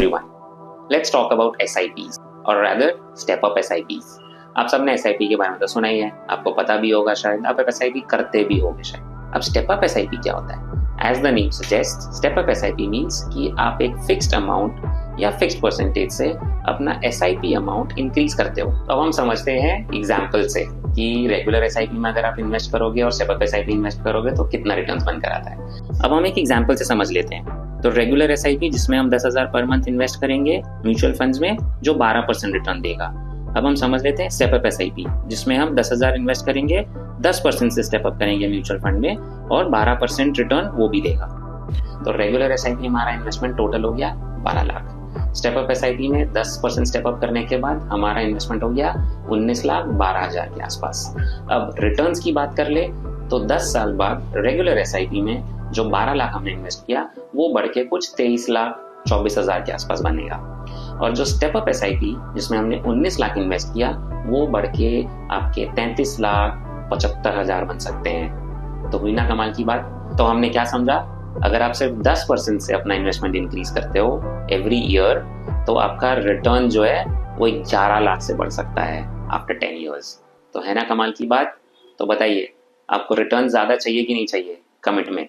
everyone. Let's talk about SIPs or rather step up SIPs. आप सबने SIP के बारे में तो सुना ही है, आपको पता भी होगा शायद, आप SIP करते भी होंगे शायद। अब स्टेप अप SIP क्या होता है? As the name suggests, step up SIP means कि आप एक फिक्स्ड अमाउंट या फिक्स्ड परसेंटेज से अपना SIP अमाउंट इंक्रीज करते हो। तो अब हम समझते हैं एग्जाम्पल से कि रेगुलर SIP में अगर आप इन्वेस्ट करोगे और स्टेप अप SIP इन्वेस्ट करोगे तो कितना रिटर्न्स बनकर आता है। अब हम एक एग्जाम्पल से समझ लेते हैं। तो रेगुलर SIP जिसमें हम 10,000 पर मंथ इन्वेस्ट करेंगे म्यूचुअल फंड्स में जो 12% रिटर्न देगा। अब हम समझ लेते हैं स्टेप अप SIP जिसमें हम 10,000 इन्वेस्ट करेंगे, 10% से स्टेप अप करेंगे म्यूचुअल फंड में और 12% रिटर्न वो भी देगा। तो रेगुलर SIP हमारा इन्वेस्टमेंट टोटल हो गया 12 लाख। स्टेप अप SIP में 10% स्टेप अप करने के बाद हमारा इन्वेस्टमेंट हो गया 19,12,000 के आसपास। अब रिटर्न्स की बात कर ले तो 10 साल बाद रेगुलर SIP में जो 12 लाख हमने इन्वेस्ट किया वो बढ़ के कुछ 23,24,000 के आसपास बनेगा। और जो स्टेप अप SIP जिसमें हमने 19 लाख इन्वेस्ट किया वो बढ़ के आपके 33,75,000 बन सकते हैं। तो हुई ना कमाल की बात। तो हमने क्या समझा, अगर आप सिर्फ 10% से अपना इन्वेस्टमेंट इंक्रीज करते हो एवरी ईयर तो आपका रिटर्न जो है वो 11 लाख से बढ़ सकता है आफ्टर 10 ईयर्स। तो है ना कमाल की बात। तो बताइए आपको रिटर्न ज्यादा चाहिए कि नहीं चाहिए, कमेंट में।